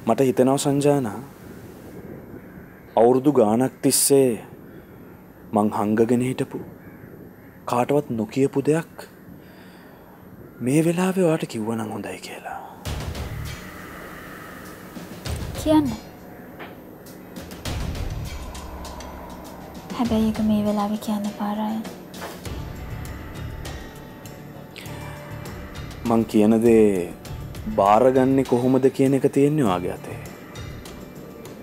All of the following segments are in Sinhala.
මට හිතෙනවා සංජානා අවුරුදු ගාණක් තිස්සේ මං හංගගෙන හිටපු කාටවත් නොකියපු දෙයක් මේ වෙලාවේ ඔයාට කිව්වනම් හොඳයි කියලා. කියන්න. හැබැයි ඒක මේ වෙලාවේ කියන්න පාරයි. මං කියන දේ බාරගන්නේ කොහොමද කියන එක තියෙන්නේ ඔයාගේ අතේ.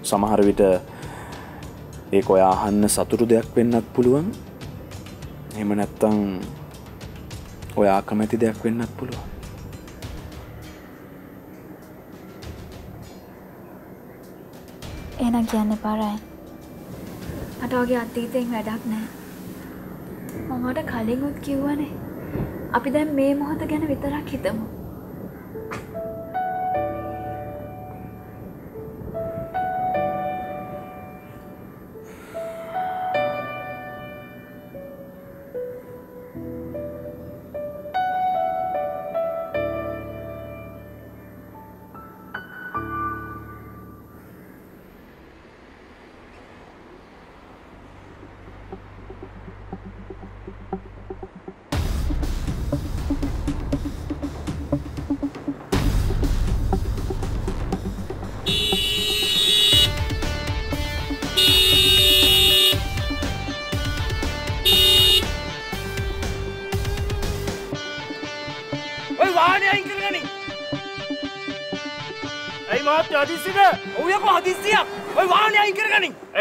සමහර විට ඒක ඔයා අහන්න සතුටු දෙයක් වෙන්නත් පුළුවන්. එහෙම නැත්නම් ඔයා කැමති දෙයක් වෙන්නත් පුළුවන්. එහෙනම් කියන්න පාරයි. මට වගේ අතීතයෙන් වැඩක් නැහැ. මම ඔයාට කලින් උත් කිව්වනේ. අපි දැන් මේ මොහොත ගැන විතරක් හිතමු.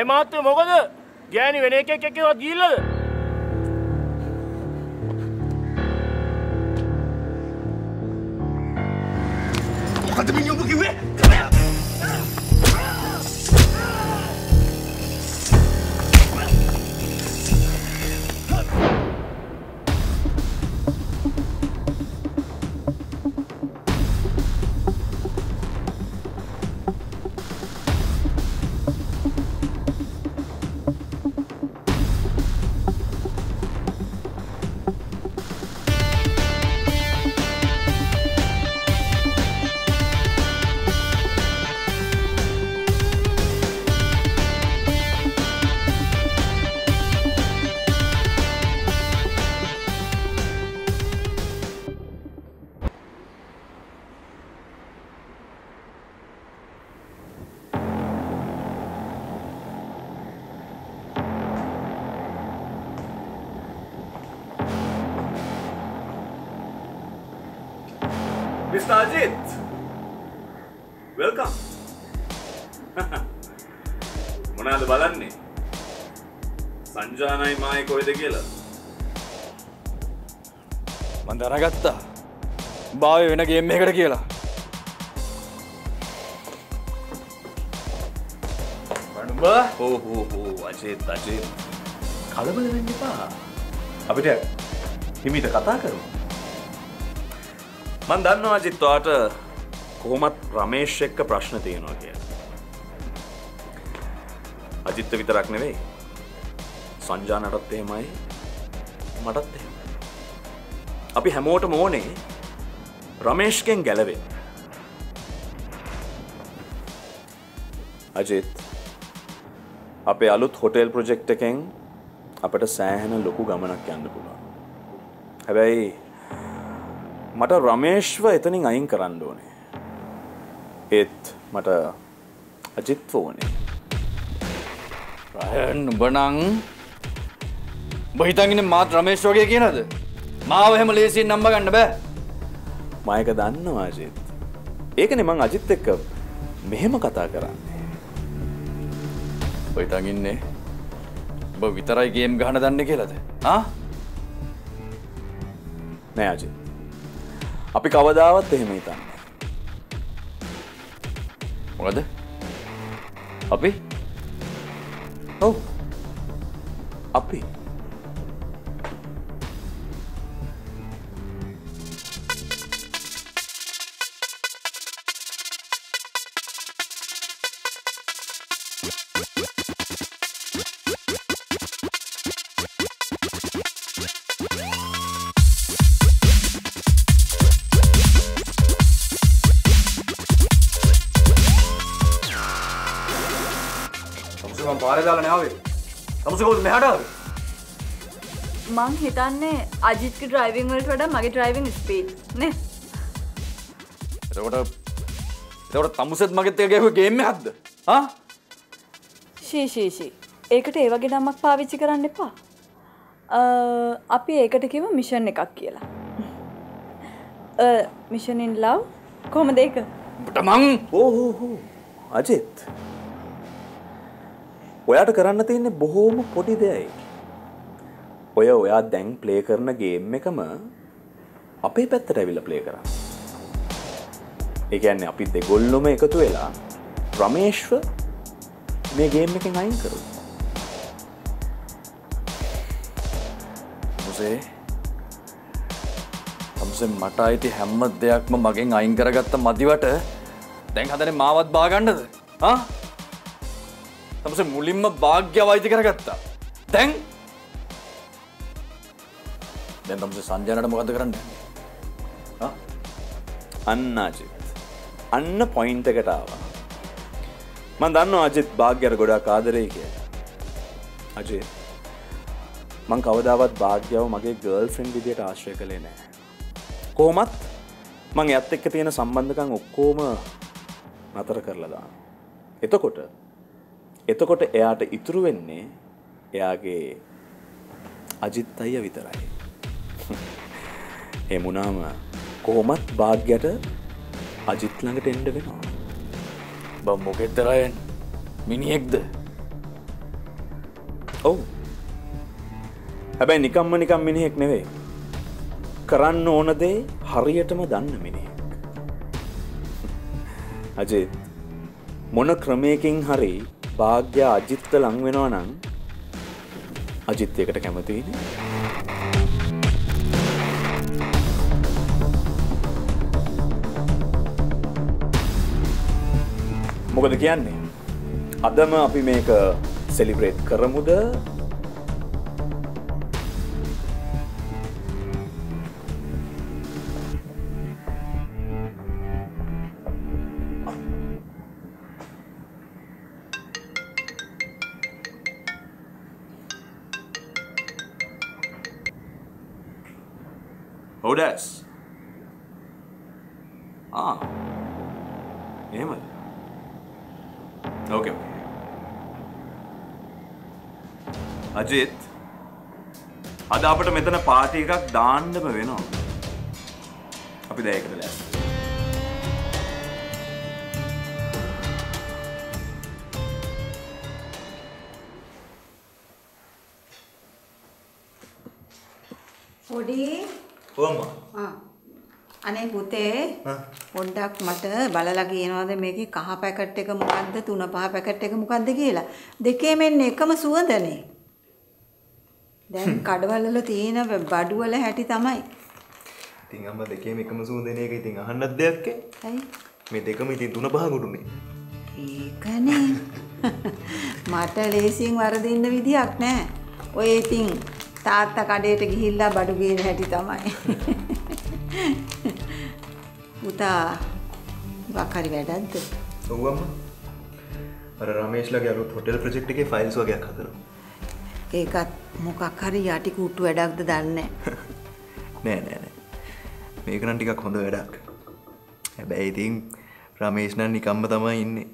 මාත්‍ය මොකද ගෑණි වෙන එකෙක් එක්කවත් ගිහිල්ලාද? මොකද මිනිහ ඔබ කිව්වේ? Mr. Ajit, welcome. මොනවාද බලන්නේ? සංජානයි මායි කොහෙද කියලා? මම දැනගත්තා. බාවේ වෙන ගේම් එකකට කියලා. බණුඹ. හෝ අජිත්. කලබල වෙන්න එපා. අපිට හිමීට කතා කරමු. මන් දන්නවා අජිත් ඔයාට කොහොමත් රමේෂ් එක්ක ප්‍රශ්න තියෙනවා කියලා. අජිත් විතරක් නෙවෙයි සංජානටත් එහෙමයි මටත් එහෙමයි. අපි හැමෝටම ඕනේ රමේෂ්ගෙන් ගැලවෙන්න. අජිත් අපේ අලුත් හොටෙල් ප්‍රොජෙක්ට් එකෙන් අපිට සෑහෙන ලොකු ගමනක් යන්න පුළුවන්. හැබැයි මට රමේශ්ව එතනින් අයින් කරන්න ඕනේ. ඒත් මට අජිත්ව ඕනේ. රයන් උඹනං උඹ හිතන් ඉන්නේ මාත් රමේෂ් වගේ කියනද? මාව එහෙම ලේසියෙන් නම්බ ගන්න බෑ. මම ඒක දන්නවා අජිත්. ඒකනේ මං අජිත් එක්ක මෙහෙම කතා කරන්නේ. උඹ හිතන් ඉන්නේ උඹ විතරයි ගේම් ගහන්න දන්නේ කියලාද? ආ? නෑ අජිත්. අපි කවදාවත් එහෙම හිතන්නේ. මොකද? අපි? ඔව්. අපි. තමුසේ මම පාරේ දාලා නෑ ආවේ. තමුසේ කොහොමද මෙහාට ආවේ? මං හිතන්නේ අජිත්ගේ ඩ්‍රයිවිං වලට වඩා මගේ ඩ්‍රයිවිං ස්පීඩ් නේ. එතකොට තමුසෙත් මගෙත් එක ගැහුවේ ගේම් එකක්ද? හා? ෂී. ඒකට ඒ වගේ නමක් පාවිච්චි කරන්න එපා. අපි ඒකට කිව්ව මිෂන් එකක් කියලා. මිෂන් ඉන් ලව් කොහමද ඒක? ඔබට මං ඕ අජිත් ඔයාට කරන්න තියෙන්නේ බොහෝම පොඩි දෙයයි. ඔයා දැන් ප්ලේ කරන ගේම් එකම අපේ පැත්තට ඇවිල්ලා ප්ලේ කරන්න. ඒ කියන්නේ අපි දෙගොල්ලොම එකතු වෙලා රමේශ්ව මේ ගේම් එකෙන් අයින් කරමු. තමුසේ මට අයිති හැම දෙයක්ම මගෙන් අයින් කරගත්ත මදිවට දැන් හදන්නේ මාවත් බා ගන්නද? හා? තමුසේ මුලින්ම වාග්යව අයිති කරගත්තා. දැන් තමුසේ සංජයනට මොකද කරන්නේ? හා? අන්න අජිත්. අන්න පොයින්ට් එකට ආවා. මම දන්නවා අජිත් භාග්‍යයට ගොඩාක් ආදරෙයි කියලා. අජිත් මං කවදාවත් භාග්‍යව මගේ ගර්ල්ෆ්‍රෙන්ඩ් විදියට ආශ්‍රය කළේ නැහැ. කොහොමත් මං එයත් එක්ක තියෙන සම්බන්ධකම් ඔක්කොම නතර කරලා දානවා. එතකොට එයාට ඉතුරු වෙන්නේ එයාගේ අජිත් අයියා විතරයි. ඒ මුණාම කොහොමත් භාග්‍යයට අජිත් ළඟට එන්න වෙනවා. බම් මොකෙද්ද රයන්? මිනිහෙක්ද? ඔව්. හැබැයි නිකම් මිනිහෙක් නෙවෙයි. කරන්න ඕන දේ හරියටම දන්න මිනිහෙක්. අජිත් මොන ක්‍රමයකින් හරි භාග්‍ය අජිත්ට ලං වෙනවා නම් අජිත් එකට කැමතියිනේ. මොකද කියන්නේ? අදම අපි මේක සෙලිබ්‍රේට් කරමුද? Odas. එහෙමද? Okay. අජිත් අද අපිට මෙතන පාටි එකක් දාන්නම වෙනවා. අපි දැන් ඒකට ලෑස්ති. පොඩි කොහොමද? අනේ පුතේ පොඩ්ඩක් මට බලලා කියනවාද මේකේ කහ පැකට් එක මොකද්ද තුන පහ පැකට් එක මොකද්ද කියලා. දෙකේම එන්නේ එකම සුවඳනේ. දැන් කඩවල වල තියෙන බඩු වල හැටි තමයි. ඉතින් අම්මා දෙකේම එකම සුවඳ එක ඉතින් අහන්නත් දෙයක් ඇයි? ඇයි? මේ දෙකම ඉතින් තුන පහ ගුටුනේ. ඒකනේ. මට ලේසියෙන් වරදින්න විදියක් නැහැ. ඔය ඉතින් තාත්තා කඩේට ගිහිල්ලා බඩු ගේන හැටි තමයි. පුතා වකරි වැඩක්ද? ඔව් අම්මා. අර රමේෂ්ලාගේ අලුත් හොටෙල් ප්‍රොජෙක්ට් එකේ ෆයිල්ස් වගේක් හදනවා. ඒකත් මොකක් හරි යටි කුට්ටු වැඩක්ද දන්නේ නෑ. මේක නම් ටිකක් හොඳ වැඩක්. හැබැයි ඉතින් රමේෂ් නම් නිකම්ම තමයි ඉන්නේ.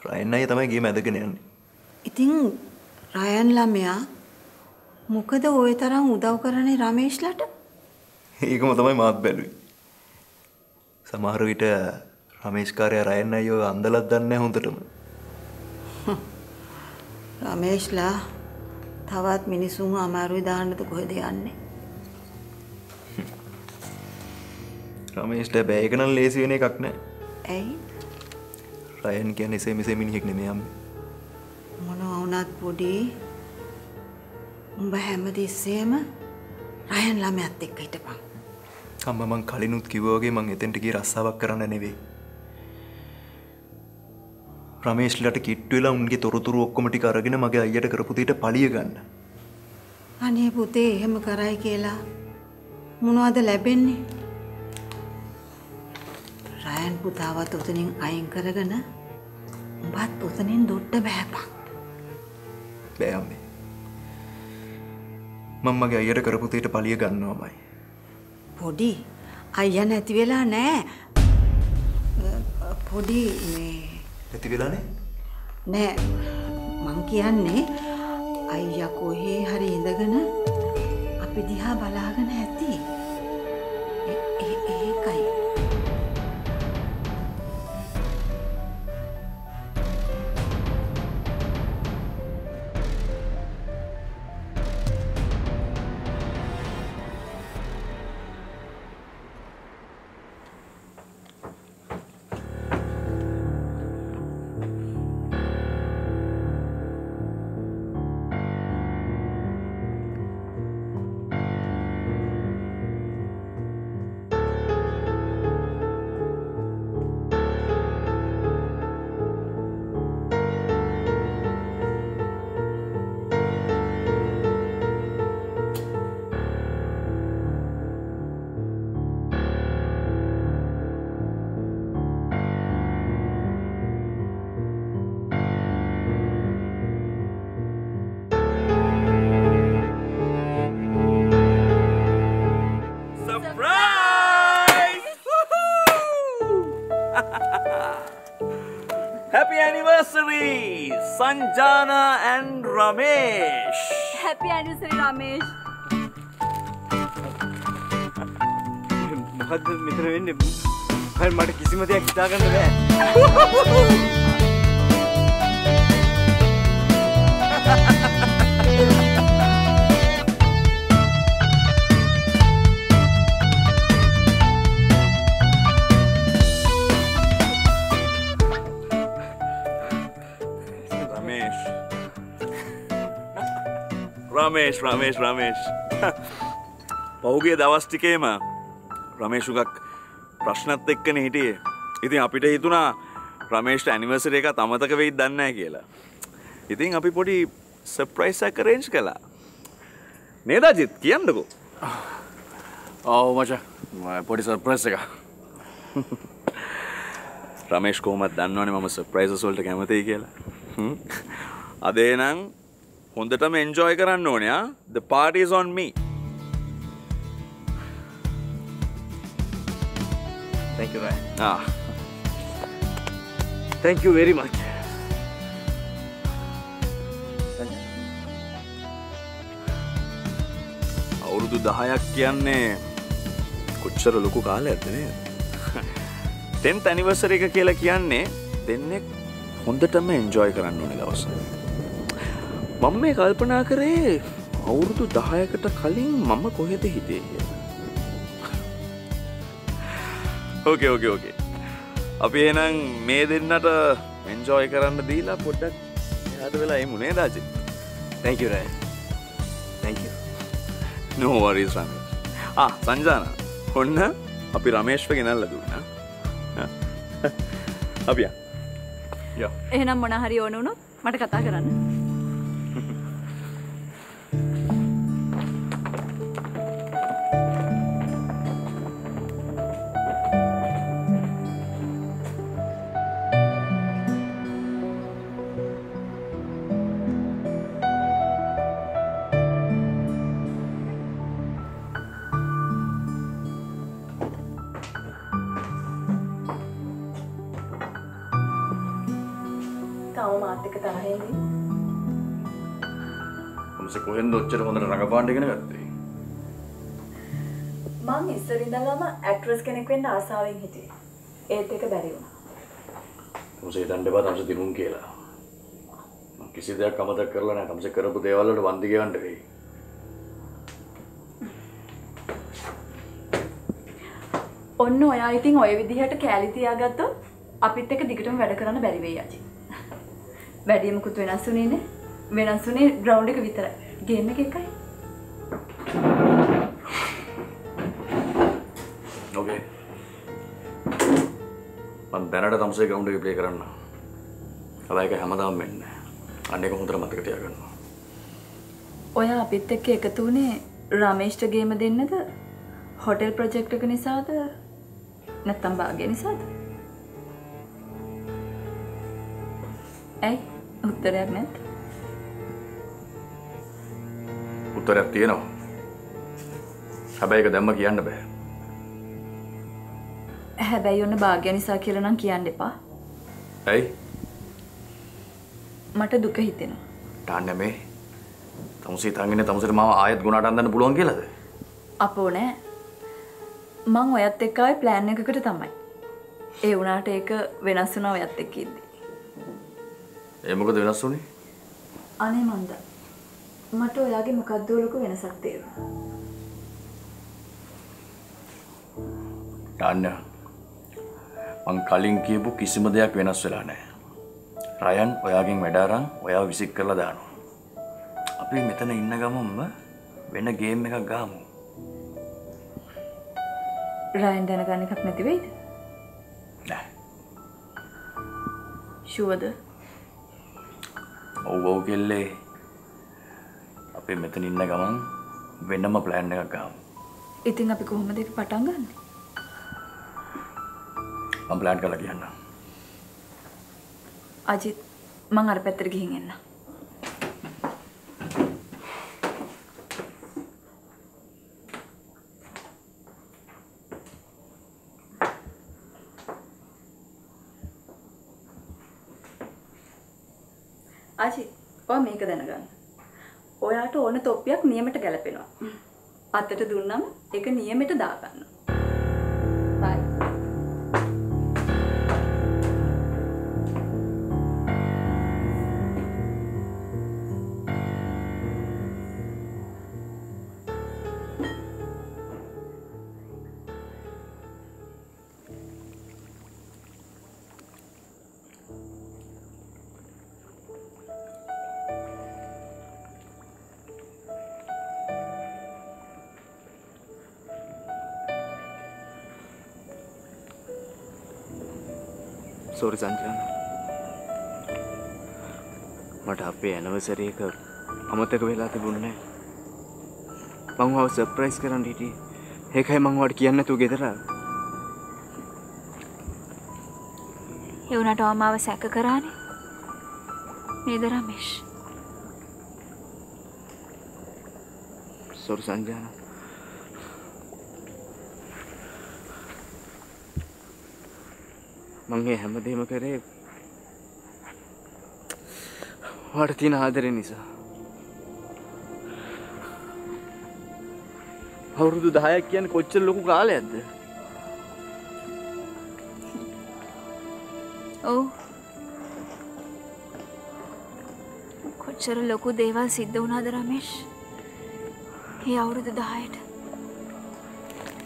රයන් අයියා තමයි ගේම ඇදගෙන යන්නේ. ඉතින් රයන් ළමයා මොකද ওই තරම් උදව් කරන්නේ රමේෂ්ලට? ඒකම තමයි මාත් බැලුවේ. සමහර විට රමේෂ් කාර්යය රයන් අයියෝ අන්දලක් දන්නේ නැහැ හොඳටම. රමේෂ්ලා තවත් මිනිසුන් අමාරුයි දාන්නද කොහෙද යන්නේ? රමේෂ්ට බෑ ඒක නම් ලේසි වෙන එකක් නෑ. ඇයි? රයන් කියන්නේ එසේ මෙසේ මිනිහෙක් නෙමෙයි අම්මේ. මොනවා වුණත් පොඩි උඹ හැමතිස්සෙම රයන් ළමයාත් එක්ක හිටපන්. අම්මා මං කලිනුත් කිව්වා වගේ මං එතෙන්ට ගියේ රස්සාවක් කරන්න නෙවෙයි. රමේෂ්ලට කිට්ටු වෙලා උන්ගේ තොරතුරු ඔක්කොම ටික අරගෙන මගේ අයියට කරපු දෙයට පලිය ගන්න. අනේ පුතේ එහෙම කරයි කියලා මොනවද ලැබෙන්නේ? රයන් පුතාවත් උතනින් අයින් කරගෙන උඹත් පොතනෙන් දොට්ට බෑපන්. බෑ අම්මේ. මම මගේ අයියට කරපු දෙයට පලිය ගන්නවමයි. පොඩි අයියා නැති වෙලා නෑ. පොඩි මේ නැති වෙලානේ? නෑ මං කියන්නේ අයියා කොහේ හරි ඉඳගෙන අපි දිහා බලාගෙන ඇති. ඒකයි. Happy anniversary, Sanjana and Ramesh. Happy anniversary, Ramesh. මොකද්ද මෙතන වෙන්නේ? හරි මට කිසිම දෙයක් හිතා ගන්න බෑ. රමේෂ් පහුගිය දවස් ටිකේම රමේෂ් උගක් ප්‍රශ්නත් එක්කනේ හිටියේ. ඉතින් අපිට හිතුණා රමේෂ්ට ඇනිවර්සරි එකත් අමතක වෙයිද දන්නේ නැහැ කියලා. ඉතින් අපි පොඩි සර්ප්‍රයිස් එකක් අරේන්ජ් කළා. නේද අජිත් කියන්නකෝ. ඔව් මචං පොඩි සර්ප්‍රයිස් එකක්. රමේෂ් කොහොමද දන්නවනේ මම සර්ප්‍රයිසස් වලට කැමතියි කියලා. අද එනං හොඳටම එන්ජොයි කරන්න ඕනේ ආ. The party is on me. Thank you, Ryan. Thank you very much. අවුරුදු 10ක් කියන්නේ කොච්චර ලොකු කාලයක්ද නේද? 10th anniversary එක කියලා කියන්නේ දෙන්නේ හොඳටම එන්ජොයි කරන්න ඕනේ දවස. මම මේ කල්පනා කරේ අවුරුදු 10කට කලින් මම කොහෙද හිටියේ කියලා. ඕකේ. අපි එහෙනම් මේ දෙන්නට එන්ජොයි කරන්න දීලා පොඩ්ඩක් එහාට වෙලා එමු නේද Ajith? Thank you, Ryan. Thank you. No worries, Ramesh. සංජානා. ඔන්න අපි රමේෂ්ව ගෙනල්ලා දුන්නා. අපි යා. එහෙනම් මොන හරි ඕන වුණොත් මට කතා කරන්න. කොහෙන්ද ඔච්චර හොඳට රඟපාන්න ඉගෙන ගත්තේ? මං ඉස්සර ඉඳලම ඇක්ට්‍රස් කෙනෙක් වෙන්න ආසාවෙන් හිටියේ. ඒත් ඒක බැරි වුණා. තමසේ හිතන්න එපා තමසේ දිනුම් කියලා. මං කිසි දෙයක් අමතක කරලා නැහැ. තමසේ කරපු දේවල් වලට වන්දි ගෙවන්න වෙයි. ඔන්න ඔයා ඉතින් ඔය විදිහට කැලි තියාගත්තොත් අපිත් එක්ක දිගටම වැඩ කරන්න බැරි වෙයි අජි. වැඩි මොකුත් වෙනස් වුණේ නේ? වෙනස් වුණේ ග්‍රවුන්ඩ් එක විතරයි. ගේම් එක එකයි. ඕකේ. මම දැනට තමසේ ග්‍රවුන්ඩ් එකේ ප්ලේ කරන්න. හැබැයි ඒක හැමදාම වෙන්නේ නැහැ. අන්න ඒක හොඳට මතක තියාගන්න. ඔයා අපිත් එක්ක එකතු වුණේ රමේෂ්ට ගේම දෙන්නද? හොටෙල් ප්‍රොජෙක්ට් එක නිසාද? නැත්නම් භාග්‍ය නිසාද? ඇයි උත්තරයක් නැත්? උත්තරයක් තියෙනවා. හැබැයි ඒක දැම්ම කියන්න බෑ. හැබැයි ඔන්න භාග්‍ය නිසා කියලා නම් කියන්න එපා. ඇයි? මට දුක හිතෙනවා. තාන්න මේ තමුසේ තංගිනේ තමුසේට මාව ආයෙත් ගුණාට අඳන්න පුළුවන් කියලාද? අපෝ නෑ. මං ඔයත් එක්ක ආවේ ප්ලෑන් එකකට තමයි. ඒ වුණාට ඒක වෙනස් වුණා ඔයත් එක්ක ඉද්දි. ඒ මොකද වෙනස් වුනේ? අනේ මන්ද. මට ඔයාගේ මොකද්ද ලොකු වෙනසක් තේරුණා. තාන්න මං කලින් කියපු කිසිම දෙයක් වෙනස් වෙලා නැහැ. රයන් ඔයාගෙන් වැඩ අරන් ඔයාව විසික් කරලා දානවා. අපි මෙතන ඉන්න ගමන්ම වෙන ගේම් එකක් ගහමු. රයන් දැනගන්න එකක් නැති වෙයිද? නෑ. ෂුවර්ද? ඔව් කෙල්ලේ. අපි මෙතන ඉන්න ගමන් වෙනම ප්ලෑන් එකක් ගහමු. ඉතින් අපි කොහොමද ඒක පටන් ගන්නෙ? මම ප්ලෑන් කරලා කියන්නම්. අජිත් මං අර පැත්තට ගිහින් එන්න. අජිත් ඔයා මේක දැනගන්න. ඔයාට ඕන තොප්පියක් නියමයට ගැලපෙනවා. අතට දුන්නම ඒක නියමයට දාගන්න. බයි. සෝරි සංජාන. මට අපේ ඇනිවර්සරි එක අමතක වෙලා තිබුණේ නැහැ. මම ඔයාව සර්ප්‍රයිස් කරන්න හිටියේ. ඒකයි මම ඔයාලට කියන්න නැතුව ගෙදර ආවේ. ඒ උනාට මාව සැක කරානේ. නේද රමේෂ්? සෝරි සංජාන. මං මේ හැමදේම කරේ ඔයාට තියෙන ආදරේ නිසා. අවුරුදු 10ක් කියන්නේ කොච්චර ලොකු කාලයක්ද? ඔව්. කොච්චර ලොකු දේවල් සිද්ධ වුණාද රමේෂ්? මේ අවුරුදු 10ට.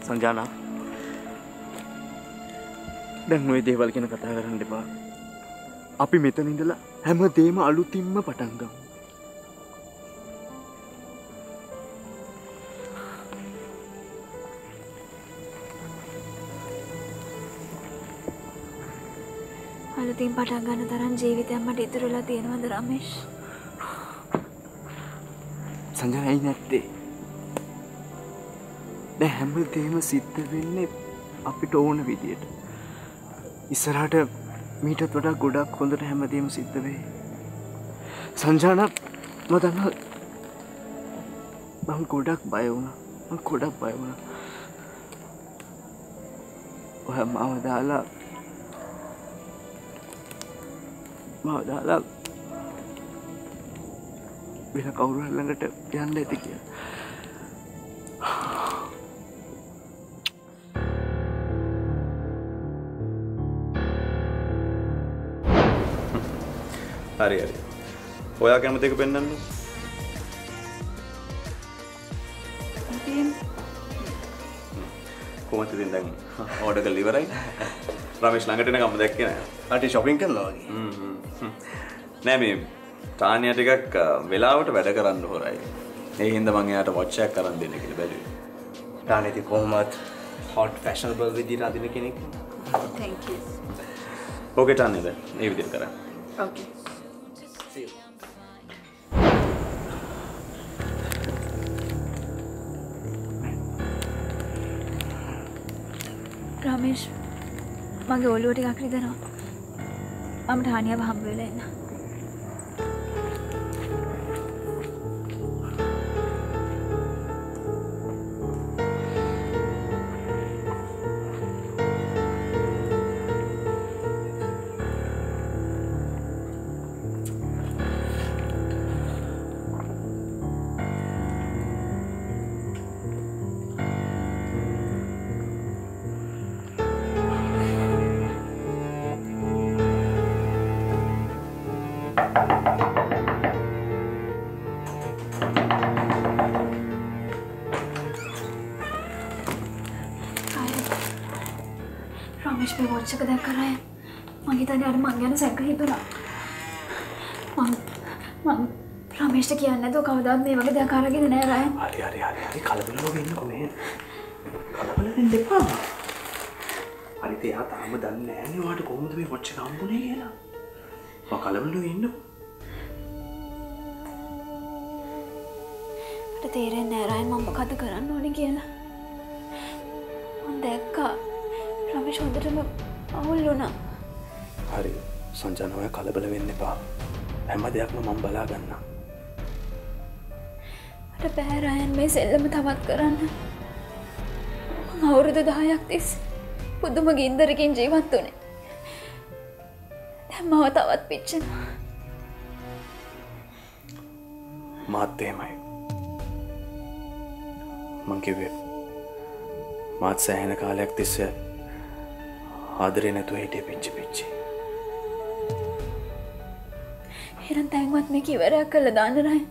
සංජානා දැන් ඔය දේවල් ගැන කතා කරන්න එපා. අපි මෙතන ඉඳලා හැමදේම අලුතින්ම පටන් ගමු. අලුතින් පටන් ගන්න තරම් ජීවිතයක් මට ඉතුරු වෙලා තියෙනවද රමේෂ්? සංජානා ඇයි නැත්තේ? දැන් හැමදේම සිද්ධ වෙන්නේ අපිට ඕන විදියට. ඉස්සරහට මීටත් වඩා ගොඩක් හොඳට හැමදේම සිද්ධ වෙයි. සංජානා මම දන්නවා මම ගොඩක් බය වුණා. මම ගොඩක් බය වුණා. ඔයා මාව දාලා වෙන කවුරු හරි ළඟට යන්න ඇති කියලා. හරි. ඔයා කැමති එක පෙන්වන්න. කොහොමද ඉතින් දැන් ඕඩර් කරලා ඉවරයි. රමේෂ් ළඟට එනකම් දැක්කේ නෑ. අටි shopping කරනවා වගේ. නෑ මේ තානියා ටිකක් වෙලාවට වැඩ කරන්න හොරයි. ඒ හින්දා මම එයාට වොච් එකක් අරන් දෙන්න කියලා බැලුවේ. තානේති කොහොමත් hot fashionable විදිහට අදින කෙනෙක්. Thank you. ඕකේ තානියද? මේ විදිහට කරා. Okay. රමේෂ් මගේ ඔළුව ටිකක් රිදෙනවා. මම ටානියව හම්බ වෙලා එන්න. රමේෂ් මේ වොච් එක දැක්කා රයන්. මං හිතන්නේ අර මං ගැන සැක හිතුණා. මං රමේෂ්ට කියන්නේ නැතුව කවදාවත් මේ වගේ දෙයක් අරගෙන නෑ රයන්. හරි කලබල වෙන්න කොහේ. කලබල වෙන්න එපා. හරි එයා තාම දන්නේ නෑනේ ඔයාට කොහොමද මේ වොච් එක හම්බුනේ කියලා. මම කලබල වෙන්න. මට තේරෙන්නේ නෑ රයන් මම මොකද කරන්න ඕනේ කියලා. මං දැක්කා රමේෂ් හොඳටම අවුල් වුණා. හරි සංජාන ඔයා කලබල වෙන්න එපා. හැම දෙයක්ම මම බලා ගන්නම්. මට බෑ රයන් මේ සෙල්ලම තවත් කරන්න. මං අවුරුදු 10ක් තිස්සේ පුදුම ගින්දරකින් ජීවත් වුණේ. දැන් මම තවත් පිච්චෙනවා. මාත් එහෙමයි. මං කිව්වේ මාත් සෑහෙන කාලයක් තිස්සේ ආදරේ නැතුව හිටියේ පිච්චි. එහෙනම් දැන්වත් මේක ඉවරයක් කරලා දාන්න රයන්.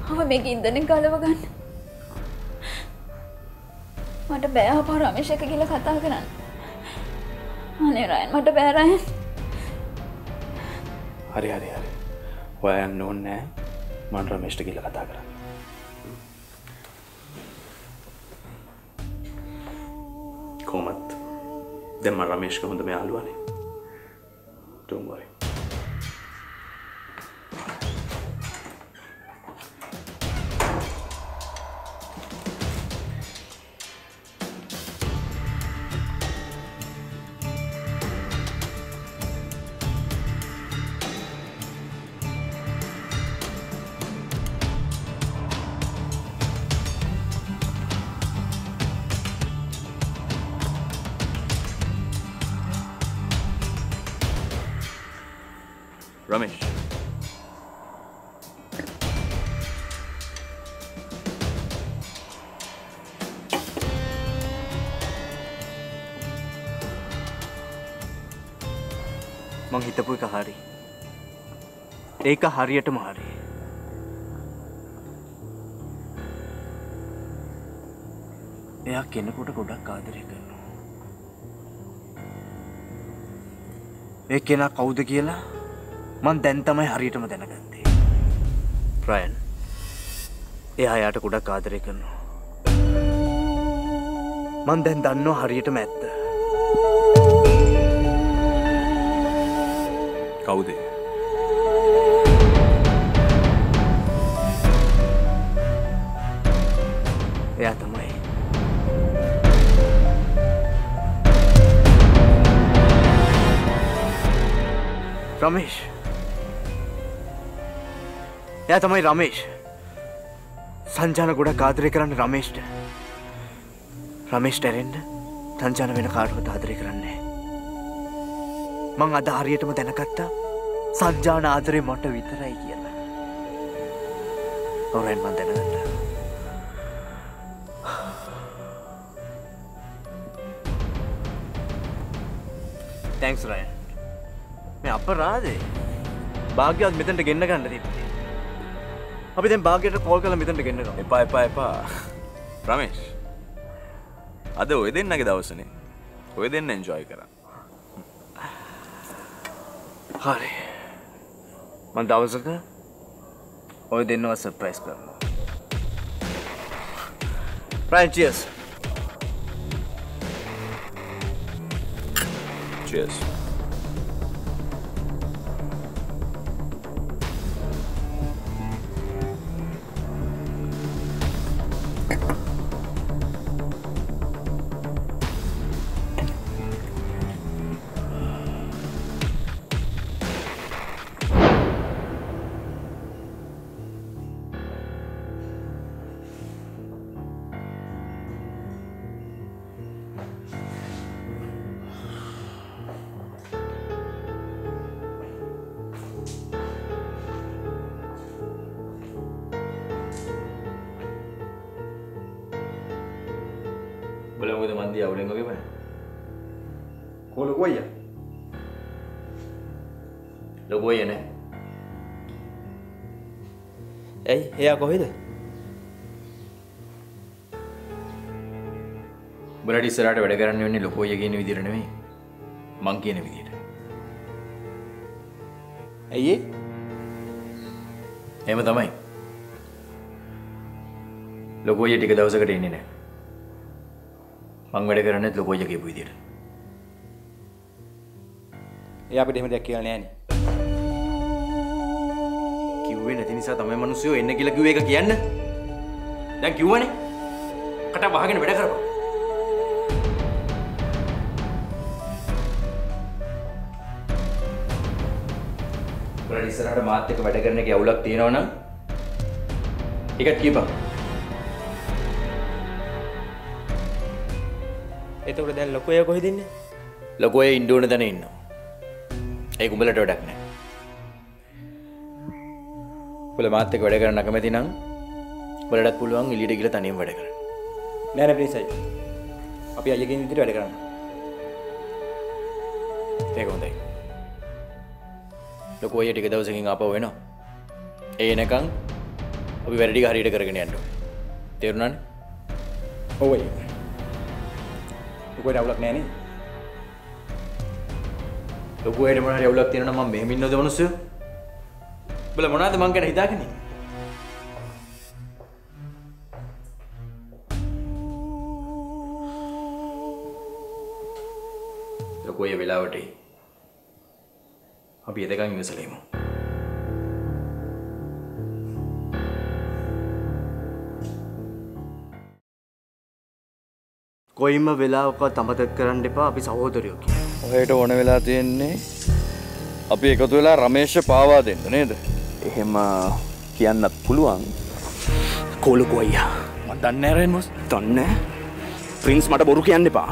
ආව මේක ඉන්දරෙන් ගලව ගන්න. මට බෑ අපා රමේෂ් එක කියලා කතා කරන්න. අනේ රයන් මට බෑ රයන්. හරි. ඔයා යන්න ඕනේ නෑ. මම රමේෂ්ට කියලා කතා කරන්න. කොහොමද? දැන් මම රමේෂ්ක හොඳම යාළුවානේ. Don't worry. Ramesh. මං හිතපු එක හරි. ඒක හරියටම හරි. එයා කෙනෙකුට ගොඩක් ආදරය කරනවා. ඒ කෙනා කවුද කියලා මං දැන් තමයි හරියටම දැනගත්තේ. රයන්. එයා යාට ගොඩක් ආදරය කරනවා. මං දැන් දන්නවා හරියටම ඇත්ත. කවුද? එයා තමයි. රමේෂ්. එයා තමයි රමේෂ්. සංජාන ගොඩක් ආදරය කරන්න රමේෂ්ට. රමේෂ්ට ඇරෙන්න සංජාන වෙන කාටවත් ආදරය කරන්නේ නැහැ. මං අද හරියටම දැනගත්තා සංජාන ආදරේ මට විතරයි කියලා. ඔරෙන් මං දැනගත්තා. Thanks Ryan. මේ අපරාධේ. භාග්‍යවත් මෙතනට ගෙන්න ගන්න තිබ්බේ. අපි දැන් භාග්‍යයට කෝල් කරලා මෙතනට ගෙන්න ගමු. එපා. රමේෂ්. අද ඔය දෙන්නගේ දවසනේ. ඔය දෙන්න එන්ජොයි කරා. හරි. මං දවසක ඔය දෙන්නව සර්ප්‍රයිස් කරනවා. Ryan, cheers. Cheers. Boleh mau teman dia, boleh nggak gimana? කොල කොයිය? Lo gue ya nih. ඇයි? එයා කොහෙද? උඹලට ඉස්සරහට වැඩ කරන්න වෙන්නේ ලොකෝ අය කියන විදිහට නෙමෙයි. මං කියන විදිහට. ඇයි ඒ? එහෙම තමයි. ලොකෝ අය ටික දවසකට එන්නේ නැහැ. මං වැඩ කරන්නේත් ලොකෝ අය කියපු විදිහට. එයා අපිට එහෙම දෙයක් කියලා නෑනේ. කිව්වේ නැති නිසා තමයි මිනිස්සුયો එන්න කියලා කිව්වේ එක කියන්න. දැන් කිව්වනේ. කට වහගෙන වැඩ කරපන්. උඹලා ඉස්සරහට මාත් එක්ක වැඩ කරන එකේ අවුලක් තියෙනවා නම් ඒකත් කියපන්. එතකොට දැන් ලොකෝ අය කොහෙද ඉන්නේ? ලොකෝ අය ඉන්න ඕන තැන ඉන්නවා. ඒක උඹලට වැඩක් නෑ. උඹලා මාත් එක්ක වැඩ කරන්න අකමැති නම් උඹලටත් පුළුවන් එළියට ගිහලා තනියම වැඩ කරන්න. නෑ නෑ ප්ලිස් අයියා. අපි අයියගෙන් විදිහට වැඩ කරන්න. ඒක හොඳයි. ලොකෝ අය ටික දවසකින් ආපහු එනවා. ඒ එනකන් අපි වැඩ ටික හරියට කරගෙන යන්න ඕනේ. තේරුණානේ? ඔව් අයියා. ලොකෝට අවුලක් නෑනේ. ලොකෝ අයට මොනවා හරි අවුලක් තියෙනවා නම් මම මෙහෙම ඉන්නවද මිනිස්සු? උඹලා මොනවද මං ගැන හිතාගෙන ඉන්නේ? ලොකෝ අය වෙලාවට අපි එතකන් ඉවසලා ඉමු. කොයිම වෙලාවකවත් අමතක කරන්න එපා අපි සහෝදරයෝ කියලා. ඔහෙට ඕන වෙලා තියෙන්නේ අපි එකතු වෙලා රමේෂ් පාවා දෙන්න නේද? එහෙම කියන්නත් පුළුවන්. කොලකෝ අයියා. මම දන්නේ නැහැ රෙන්මොස්. දන්නේ? ප්‍රින්ස් මට බොරු කියන්න එපා.